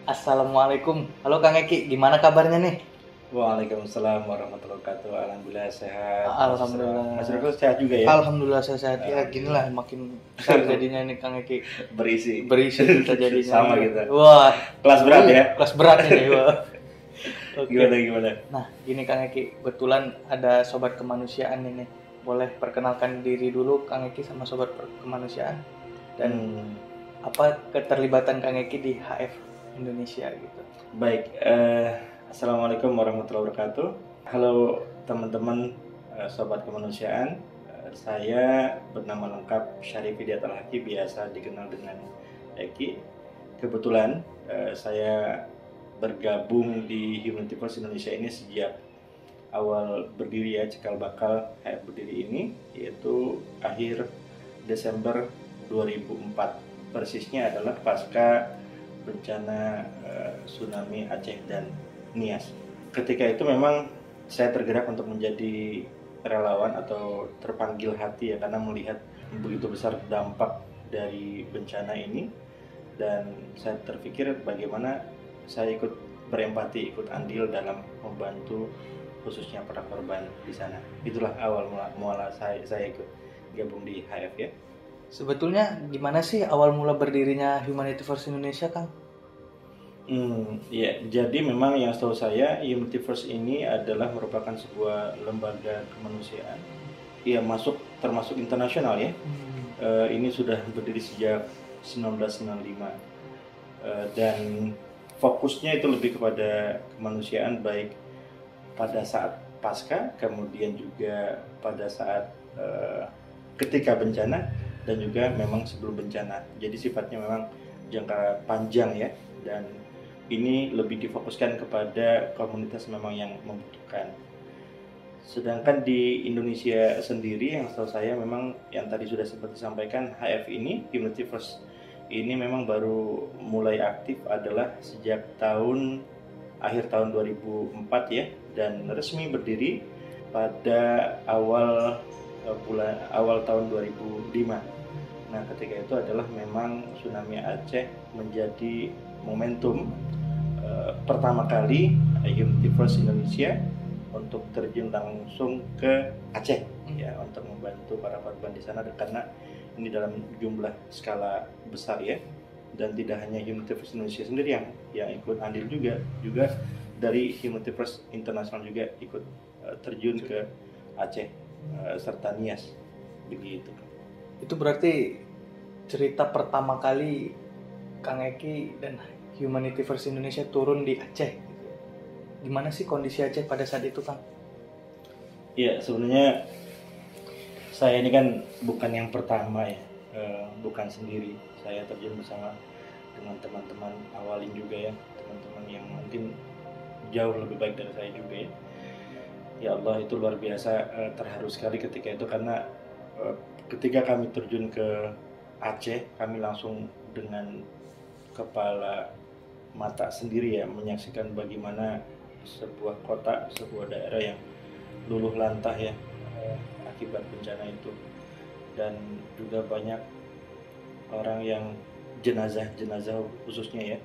Assalamualaikum. Halo Kang Eki, gimana kabarnya nih? Waalaikumsalam warahmatullahi wabarakatuh. Alhamdulillah sehat. Alhamdulillah. Mas Roko sehat juga ya? Alhamdulillah saya sehat. Ya gini lah, makin besar jadinya nih Kang Eki. Berisi. Berisi kita jadinya. Sama kita. Wah, Kelas berat ya? kelas berat ini. Wah. Oke. Gimana? Nah, gini Kang Eki, kebetulan ada sobat kemanusiaan ini. Boleh perkenalkan diri dulu Kang Eki sama sobat kemanusiaan dan apa keterlibatan Kang Eki di HF Indonesia gitu. Baik, Assalamualaikum warahmatullahi wabarakatuh. Halo teman-teman, sobat kemanusiaan. Saya bernama lengkap Syarif Hidayatul Haqi, biasa dikenal dengan Eki. Kebetulan saya bergabung di Humanity First Indonesia ini sejak awal berdiri ya, cikal bakal HF berdiri ini, yaitu akhir Desember 2004. Persisnya adalah pasca bencana tsunami Aceh dan Nias. Ketika itu memang saya tergerak untuk menjadi relawan atau terpanggil hati ya, karena melihat begitu besar dampak dari bencana ini, dan saya terpikir bagaimana saya ikut berempati, ikut andil dalam membantu khususnya para korban di sana. Itulah awal mula saya ikut gabung di HF ya. Sebetulnya gimana sih awal mula berdirinya Humanity First Indonesia, Kang? Ya, jadi memang yang setahu saya Humanity First ini adalah merupakan sebuah lembaga kemanusiaan yang termasuk internasional ya. Ini sudah berdiri sejak 1995 dan fokusnya itu lebih kepada kemanusiaan, baik pada saat pasca, kemudian juga pada saat ketika bencana, dan juga memang sebelum bencana. Jadi sifatnya memang jangka panjang ya, dan ini lebih difokuskan kepada komunitas memang yang membutuhkan. Sedangkan di Indonesia sendiri yang setahu saya memang yang tadi sudah sempat disampaikan, HF ini, Humanity First ini memang baru mulai aktif adalah sejak akhir tahun 2004 ya, dan resmi berdiri pada awal tahun 2005. Nah, ketika itu adalah memang tsunami Aceh menjadi momentum pertama kali Humanity First Indonesia untuk terjun langsung ke Aceh ya, untuk membantu para korban di sana, karena ini dalam jumlah skala besar ya, dan tidak hanya Humanity First Indonesia sendiri yang ikut andil, juga dari Humanity First International juga ikut terjun ke Aceh serta Nias begitu. Itu berarti cerita pertama kali Kang Eki dan Humanity First Indonesia turun di Aceh. Gimana sih kondisi Aceh pada saat itu, Kang? Ya, sebenarnya saya ini kan bukan yang pertama ya, bukan sendiri. Saya terjun bersama dengan teman-teman awalin juga ya, teman-teman yang mungkin jauh lebih baik dari saya juga ya. Ya Allah, itu luar biasa, terharu sekali ketika itu, karena ketika kami terjun ke Aceh, kami langsung dengan kepala mata sendiri ya menyaksikan bagaimana sebuah kota, sebuah daerah yang luluh lantah ya akibat bencana itu, dan juga banyak orang yang jenazah khususnya ya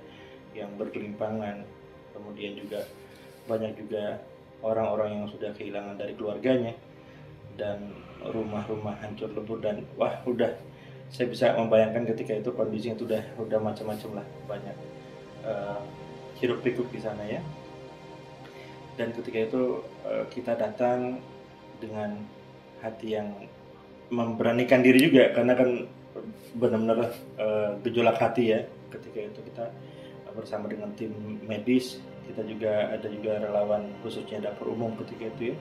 yang bergelimpangan, kemudian juga banyak juga orang-orang yang sudah kehilangan dari keluarganya, dan rumah-rumah hancur lebur, dan saya bisa membayangkan ketika itu kondisinya itu udah macam-macam lah, banyak hiruk pikuk di sana ya. Dan ketika itu kita datang dengan hati yang memberanikan diri juga, karena kan benar-benar gejolak hati ya. Ketika itu kita bersama dengan tim medis, kita ada juga relawan khususnya dapur umum ketika itu ya,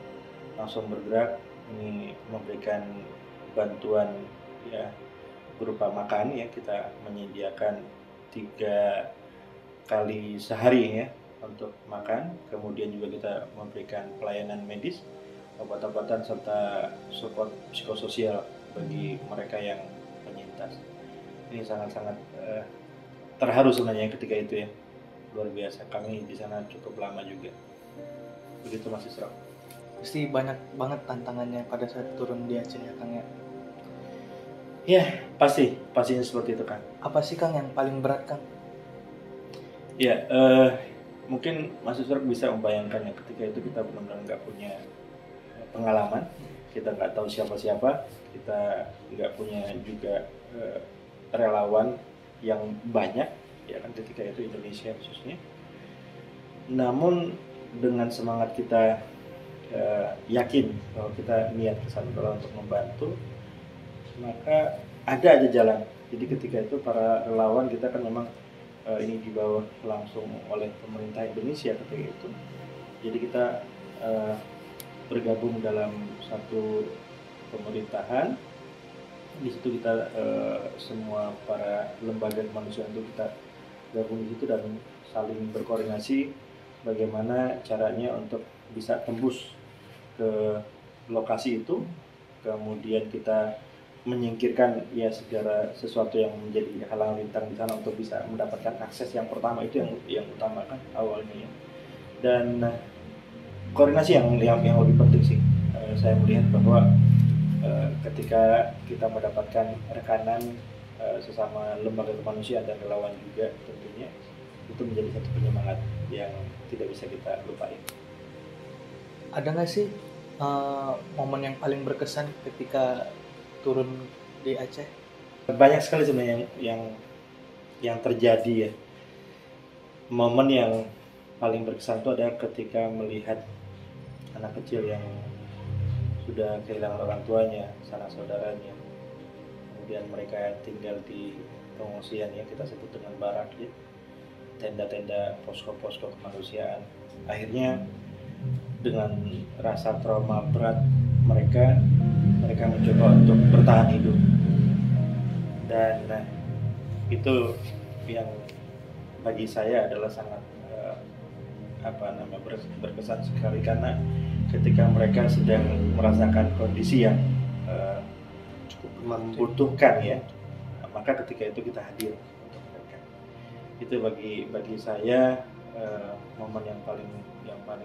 langsung bergerak ini memberikan bantuan ya berupa makan ya. Kita menyediakan 3 kali sehari ya untuk makan, kemudian juga kita memberikan pelayanan medis, obat-obatan, serta support psikososial bagi mereka yang penyintas. Ini sangat-sangat terharu sebenarnya ketika itu ya, luar biasa. Kami di sana cukup lama juga. Begitu Mas Isra. Pasti banyak banget tantangannya pada saat turun di Aceh ya, Kang ya. Ya, pastinya seperti itu, Kang. Apa sih Kang yang paling berat, Kang? Ya, mungkin Mas Yusuf bisa membayangkan ya ketika itu kita benar-benar nggak punya pengalaman, kita nggak tahu siapa-siapa, kita nggak punya juga relawan yang banyak, ya kan ketika itu Indonesia khususnya. Namun dengan semangat kita yakin bahwa kita niat kesana adalah untuk membantu, maka ada aja jalan. Jadi ketika itu para relawan kita kan memang ini dibawa langsung oleh pemerintah Indonesia ketika itu. Jadi kita bergabung dalam satu pemerintahan. Di situ kita semua para lembaga kemanusiaan itu kita gabung di situ dan saling berkoordinasi bagaimana caranya untuk bisa tembus ke lokasi itu. Kemudian kita menyingkirkan ya segala sesuatu yang menjadi halangan rintang di sana untuk bisa mendapatkan akses yang pertama, itu yang utama kan awalnya ya. Dan koordinasi yang lebih penting sih. Saya melihat bahwa ketika kita mendapatkan rekanan sesama lembaga kemanusiaan dan relawan juga, tentunya itu menjadi satu penyemangat yang tidak bisa kita lupain. Ada nggak sih momen yang paling berkesan ketika turun di Aceh? Banyak sekali sebenarnya yang terjadi ya. Momen yang paling berkesan itu adalah ketika melihat anak kecil yang sudah kehilangan orang tuanya, sanak saudaranya. Kemudian mereka tinggal di pengungsian yang kita sebut dengan barak ya. Tenda-tenda posko-posko kemanusiaan. Akhirnya dengan rasa trauma berat mereka mencoba untuk bertahan hidup, dan itu yang bagi saya adalah sangat berkesan sekali, karena ketika mereka sedang merasakan kondisi yang cukup membutuhkan ya, maka ketika itu kita hadir untuk mereka. Itu bagi saya momen yang paling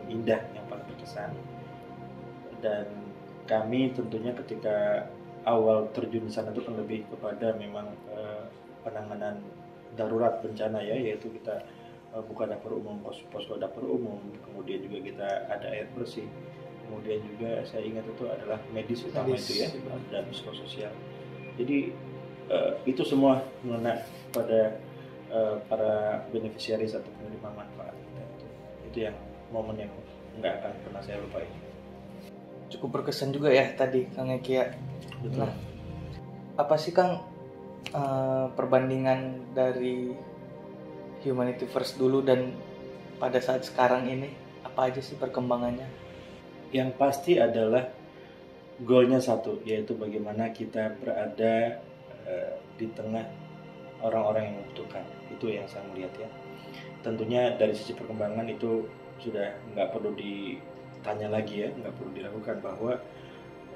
indah, yang paling berkesan. Dan kami tentunya ketika awal terjun di sana itu kan lebih kepada memang penanganan darurat bencana ya, yaitu kita buka dapur umum, posko dapur umum, kemudian juga kita ada air bersih, kemudian juga saya ingat itu adalah medis utama itu ya, dan psikososial. Jadi itu semua mengena pada para beneficiaris atau penerima manfaat. Itu yang momen yang nggak akan pernah saya lupain. Cukup berkesan juga ya tadi Kang Eki ya. Betul. Nah, apa sih Kang perbandingan dari Humanity First dulu dan pada saat sekarang ini, apa aja sih perkembangannya? Yang pasti adalah goalnya satu, yaitu bagaimana kita berada di tengah orang-orang yang membutuhkan. Itu yang saya melihat ya. Tentunya dari sisi perkembangan itu sudah nggak perlu ditanya lagi ya, nggak perlu diragukan bahwa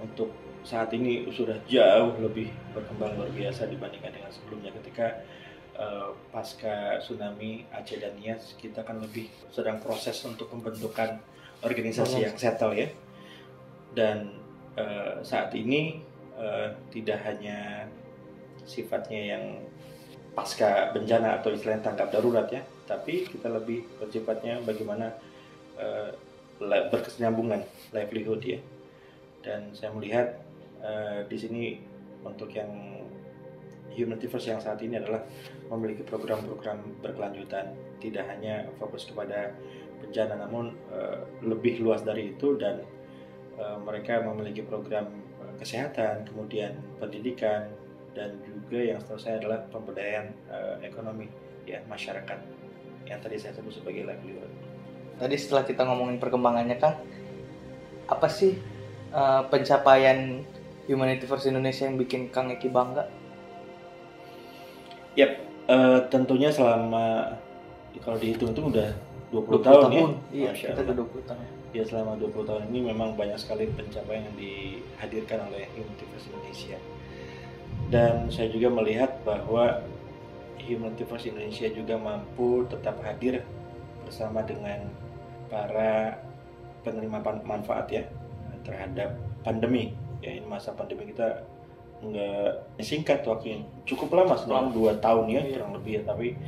untuk saat ini sudah jauh lebih berkembang luar biasa dibandingkan dengan sebelumnya. Ketika pasca tsunami Aceh dan Nias, kita kan lebih sedang proses untuk pembentukan organisasi yang settle ya. Dan saat ini tidak hanya sifatnya yang pasca bencana atau istilahnya tanggap darurat ya, tapi kita lebih bersifatnya bagaimana berkesinambungan livelihood ya. Dan saya melihat di sini untuk yang Humanity First yang saat ini adalah memiliki program-program berkelanjutan, tidak hanya fokus kepada bencana, namun lebih luas dari itu, dan mereka memiliki program kesehatan, kemudian pendidikan, dan juga yang setahu saya adalah pemberdayaan ekonomi ya masyarakat yang tadi saya sebut sebagai livelihood. Tadi setelah kita ngomongin perkembangannya Kang, apa sih pencapaian Humanity First Indonesia yang bikin Kang Eki bangga? Yap, tentunya selama kalau dihitung itu udah 20 tahun ya. Iya, kita udah 20 tahun. Ya, selama 20 tahun ini memang banyak sekali pencapaian yang dihadirkan oleh Humanity First Indonesia. Dan saya juga melihat bahwa Humanity First Indonesia juga mampu tetap hadir bersama dengan para penerima manfaat ya terhadap pandemi. Ya, ini masa pandemi kita nggak singkat waktunya, cukup lama, selama 2 tahun ya kurang lebih ya, tapi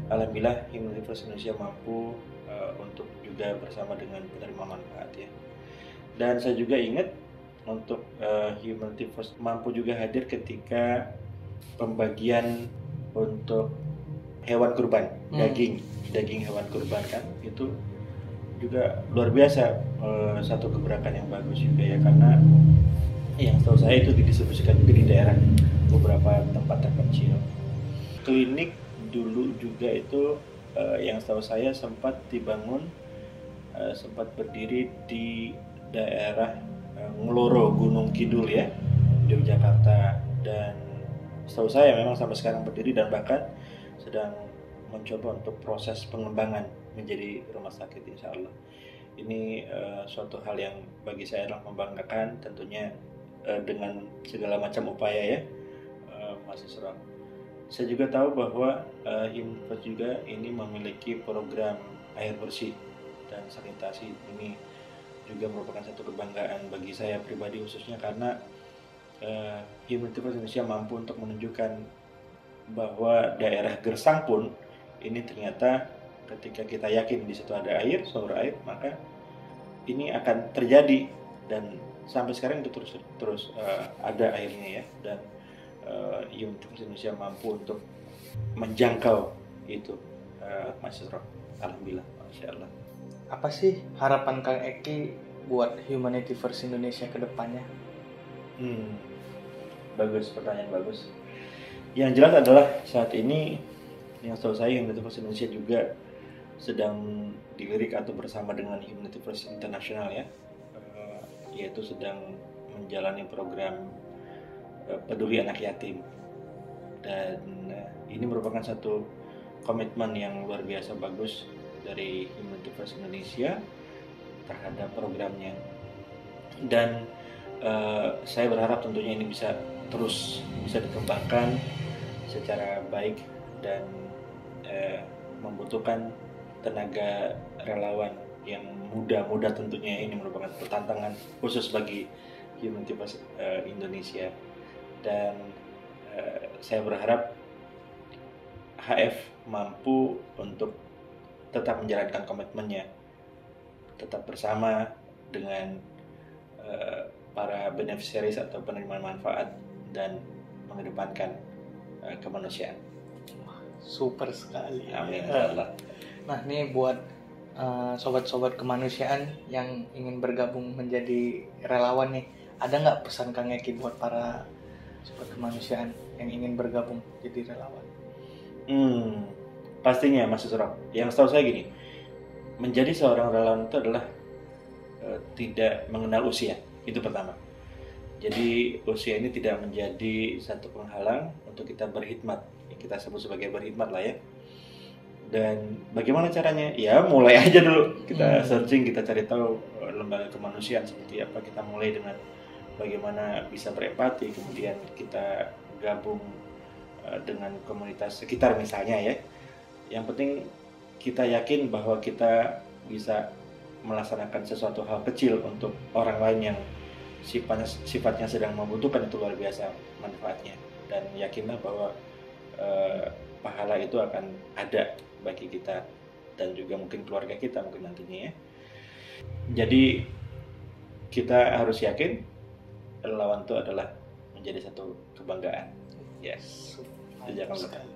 alhamdulillah Humanity First Indonesia mampu untuk juga bersama dengan penerima manfaat ya. Dan saya juga ingat untuk Humanity First mampu juga hadir ketika pembagian untuk hewan kurban, daging hewan kurban kan, itu juga luar biasa, satu gebrakan yang bagus juga ya, karena yang setahu saya itu didistribusikan juga di daerah beberapa tempat terpencil. Klinik dulu juga itu yang setahu saya sempat dibangun, sempat berdiri di daerah Ngeloro, Gunung Kidul ya, Yogyakarta, dan setahu saya memang sampai sekarang berdiri dan bahkan sedang mencoba untuk proses pengembangan menjadi rumah sakit insya Allah. Ini suatu hal yang bagi saya adalah membanggakan tentunya, dengan segala macam upaya ya, Mas Isra. Saya juga tahu bahwa Humanity juga ini memiliki program air bersih dan sanitasi. Ini juga merupakan satu kebanggaan bagi saya pribadi khususnya, karena Humanity Indonesia mampu untuk menunjukkan bahwa daerah Gersang pun ini ternyata ketika kita yakin di situ ada air, sumber air, maka ini akan terjadi, dan sampai sekarang itu terus ada airnya ya, dan Humanity Indonesia mampu untuk menjangkau itu, Mas Isra. Alhamdulillah, Masya Allah. Apa sih harapan Kang Eki buat Humanity First Indonesia ke depannya? Bagus, pertanyaan bagus. Yang jelas adalah saat ini yang setahu saya Humanity First Indonesia juga sedang dilirik atau bersama dengan Humanity First International ya, yaitu sedang menjalani program peduli anak yatim, dan ini merupakan satu komitmen yang luar biasa bagus dari Humanity First Indonesia terhadap programnya, dan saya berharap tentunya ini bisa terus dikembangkan secara baik, dan membutuhkan tenaga relawan yang muda tentunya. Ini merupakan tantangan khusus bagi Humanity First Indonesia, dan saya berharap HF mampu untuk tetap menjalankan komitmennya, tetap bersama dengan para beneficiaries atau penerima manfaat, dan mengedepankan kemanusiaan. Super sekali. Amin. Allah. Nah, ini buat sobat-sobat kemanusiaan yang ingin bergabung menjadi relawan nih, ada nggak pesan Kang Eki buat para sobat kemanusiaan yang ingin bergabung jadi relawan? Pastinya Mas Isra, yang setahu saya gini, menjadi seorang relawan itu adalah tidak mengenal usia, itu pertama. Jadi usia ini tidak menjadi satu penghalang untuk kita berkhidmat, kita sebut sebagai berkhidmat lah ya. Dan bagaimana caranya? Ya mulai aja dulu, kita searching, kita cari tahu lembaga kemanusiaan seperti apa, kita mulai dengan bagaimana bisa berempati, kemudian kita gabung dengan komunitas sekitar misalnya ya. Yang penting kita yakin bahwa kita bisa melaksanakan sesuatu hal kecil untuk orang lain yang sifatnya sedang membutuhkan, itu luar biasa manfaatnya, dan yakinlah bahwa pahala itu akan ada bagi kita dan juga mungkin keluarga kita mungkin nantinya ya. Jadi kita harus yakin relawan itu adalah menjadi satu kebanggaan. Yes. Mantap sekali.